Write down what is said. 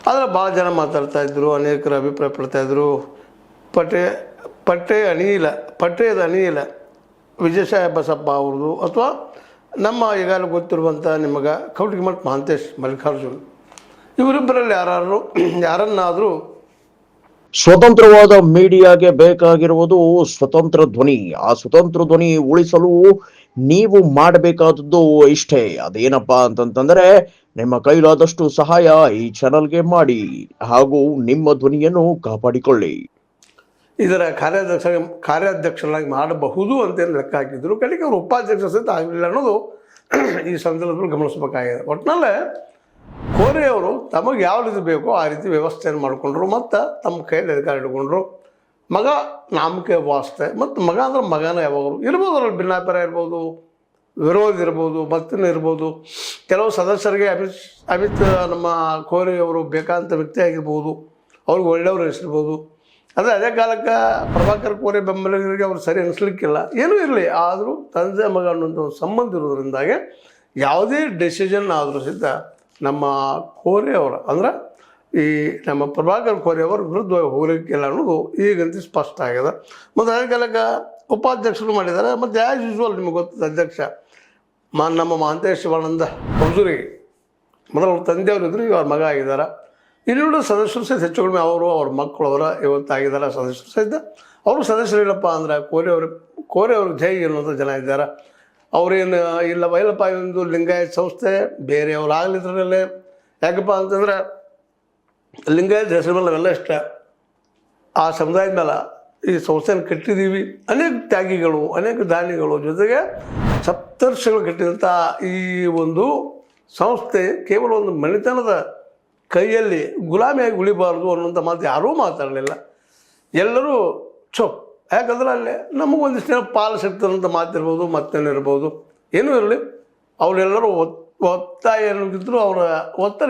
ಆದರೆ ಭಾಳ ಜನ ಮಾತಾಡ್ತಾಯಿದ್ರು, ಅನೇಕರು ಅಭಿಪ್ರಾಯ ಪಡ್ತಾಯಿದ್ರು. ಪಟ್ಟೆಯದ ಅಣಿಯಿಲ್ಲ ವಿಜಯಸಾಯಿ ಬಸಪ್ಪ ಅವ್ರದ್ದು, ಅಥವಾ ನಮ್ಮ ಈಗಾಗಲೇ ಗೊತ್ತಿರುವಂಥ ನಿಮಗೆ ಕೌಟಿಮಠ ಮಹಾಂತೇಶ್ ಮಲ್ಲಿಕಾರ್ಜುನ್, ಇವರಿಬ್ಬರಲ್ಲಿ ಯಾರನ್ನಾದರೂ ಸ್ವತಂತ್ರವಾದ ಮೀಡಿಯಾಗೆ ಬೇಕಾಗಿರುವುದು ಸ್ವತಂತ್ರ ಧ್ವನಿ. ಆ ಸ್ವತಂತ್ರ ಧ್ವನಿ ಉಳಿಸಲು ನೀವು ಮಾಡಬೇಕಾದದ್ದು ಇಷ್ಟೇ. ಅದೇನಪ್ಪಾ ಅಂತಂತಂದ್ರೆ, ನಿಮ್ಮ ಕೈಲಾದಷ್ಟು ಸಹಾಯ ಈ ಚಾನಲ್ಗೆ ಮಾಡಿ ಹಾಗೂ ನಿಮ್ಮ ಧ್ವನಿಯನ್ನು ಕಾಪಾಡಿಕೊಳ್ಳಿ. ಇದರ ಕಾರ್ಯಾಧ್ಯಕ್ಷರಾಗಿ ಮಾಡಬಹುದು ಅಂತೇನು ಲೆಕ್ಕ ಹಾಕಿದ್ರು. ಕಡೆಗೆ ಅವರು ಉಪಾಧ್ಯಕ್ಷ ಸಹಿತ ಆಗಲಿಲ್ಲ ಅನ್ನೋದು ಈ ಸಂದರ್ಭದಲ್ಲಿ ಗಮನಿಸಬೇಕಾಗಿದೆ. ಒಟ್ಟಿನಲ್ಲೇ ಕೋರೆಯವರು ತಮಗೆ ಯಾವ ರೀತಿ ಬೇಕೋ ಆ ರೀತಿ ವ್ಯವಸ್ಥೆಯನ್ನು ಮಾಡಿಕೊಂಡ್ರು, ಮತ್ತು ತಮ್ಮ ಕೈಯಲ್ಲಿ ಅಧಿಕಾರ ಇಟ್ಕೊಂಡ್ರು. ಮಗ ನಾಮಕೆ ವಾಸ್ತೆ, ಮತ್ತು ಮಗ ಅಂದ್ರೆ ಮಗನ ಯಾವಾಗಲೂ ಇರ್ಬೋದು, ಅದರಲ್ಲಿ ಭಿನ್ನಾಭಿಪ್ರಾಯ ಇರ್ಬೋದು, ವಿರೋಧ ಇರ್ಬೋದು, ಮತ್ತಿನ ಇರ್ಬೋದು. ಕೆಲವು ಸದಸ್ಯರಿಗೆ ಅಮಿತ್ ನಮ್ಮ ಕೋರೆಯವರು ಬೇಕಾದಂಥ ವ್ಯಕ್ತಿ ಆಗಿರ್ಬೋದು, ಅವ್ರಿಗೆ ಒಳ್ಳೆಯವರು ಅನಿಸಿರ್ಬೋದು. ಆದರೆ ಅದೇ ಕಾಲಕ್ಕೆ ಪ್ರಭಾಕರ್ ಕೋರೆ ಬೆಂಬಲಿಗರಿಗೆ ಅವ್ರು ಸರಿ ಅನಿಸ್ಲಿಕ್ಕಿಲ್ಲ. ಏನೂ ಇರಲಿ, ಆದರೂ ತಂದೆ ಮಗ ಅನ್ನೋಂಥ ಒಂದು ಸಂಬಂಧ ಇರೋದ್ರಿಂದಾಗೆ ಯಾವುದೇ ಡೆಸಿಷನ್ ಆದರೂ ಸಹಿತ ನಮ್ಮ ಕೋರೆಯವರ ಅಂದ್ರೆ ಈ ನಮ್ಮ ಪ್ರಭಾಕರ್ ಕೋರೆಯವರು ವಿರುದ್ಧವಾಗಿ ಹೋಗಲಿಕ್ಕಿಲ್ಲ ಅನ್ನೋದು ಈಗಂತೂ ಸ್ಪಷ್ಟ ಆಗಿದೆ. ಮತ್ತು ಅದೇ ಕಾಲಕ್ಕೆ ಉಪಾಧ್ಯಕ್ಷರು ಮಾಡಿದ್ದಾರೆ. ಮತ್ತು ಆ್ಯಸ್ ಯೂಶ್ವಲ್ ನಿಮಗೆ ಗೊತ್ತಿದ್ದ ಅಧ್ಯಕ್ಷ ನಮ್ಮ ಮಹಾಂತೇಶ್ ಶಿವಾನಂದ ಹೊಸೂರಿಗೆ ಮೊದಲು ಅವ್ರ ತಂದೆಯವರು ಈಗ ಅವ್ರ ಮಗ ಆಗಿದ್ದಾರೆ. ಇನ್ನೂರು ಸದಸ್ಯರು ಸಹಿತ ಹೆಚ್ಚು ಕಡಿಮೆ ಅವ್ರ ಮಕ್ಕಳವರ ಇವತ್ತಾಗಿದ್ದಾರೆ ಸದಸ್ಯರು ಸಹಿತ. ಅವರು ಸದಸ್ಯರಿಲ್ಲಪ್ಪ ಅಂದ್ರೆ ಕೋರೆಯವ್ರಿಗೆ ಜೈ ಅನ್ನುವಂಥ ಜನ ಇದ್ದಾರೆ. ಅವರೇನು ಇಲ್ಲಪ್ಪ ಒಂದು ಲಿಂಗಾಯತ್ ಸಂಸ್ಥೆ ಬೇರೆಯವ್ರು ಆಗಲಿದ್ರಲ್ಲೇ. ಯಾಕಪ್ಪ ಅಂತಂದ್ರೆ ಲಿಂಗಾಯತ್ ಹೆಸರು ಮೇಲೆ ನಾವೆಲ್ಲ ಇಷ್ಟ, ಆ ಸಮುದಾಯದ ಮೇಲೆ ಈ ಸಂಸ್ಥೆಯನ್ನು ಕಟ್ಟಿದ್ದೀವಿ. ಅನೇಕ ತ್ಯಾಗಿಗಳು, ಅನೇಕ ದಾನಿಗಳು, ಜೊತೆಗೆ ಸಪ್ತರ್ಷಿಗಳು ಕಟ್ಟಿದಂಥ ಈ ಒಂದು ಸಂಸ್ಥೆ ಕೇವಲ ಒಂದು ಮನೆತನದ ಕೈಯಲ್ಲಿ ಗುಲಾಮಿಯಾಗಿ ಉಳಿಬಾರ್ದು ಅನ್ನೋಂಥ ಮಾತು ಯಾರೂ ಮಾತಾಡಲಿಲ್ಲ. ಎಲ್ಲರೂ ಯಾಕಂದ್ರೆ ಅಲ್ಲೇ ನಮಗೊಂದಿಷ್ಟು ಪಾಲು ಸಿಗ್ತದಂಥ ಮಾತಿರ್ಬೋದು, ಮತ್ತೇನಿರ್ಬೋದು, ಏನೂ ಇರಲಿ. ಅವರೆಲ್ಲರೂ ಒತ್ತಾಯ ಅನ್ನೋದಿದ್ರು ಅವರ ಒತ್ತಡ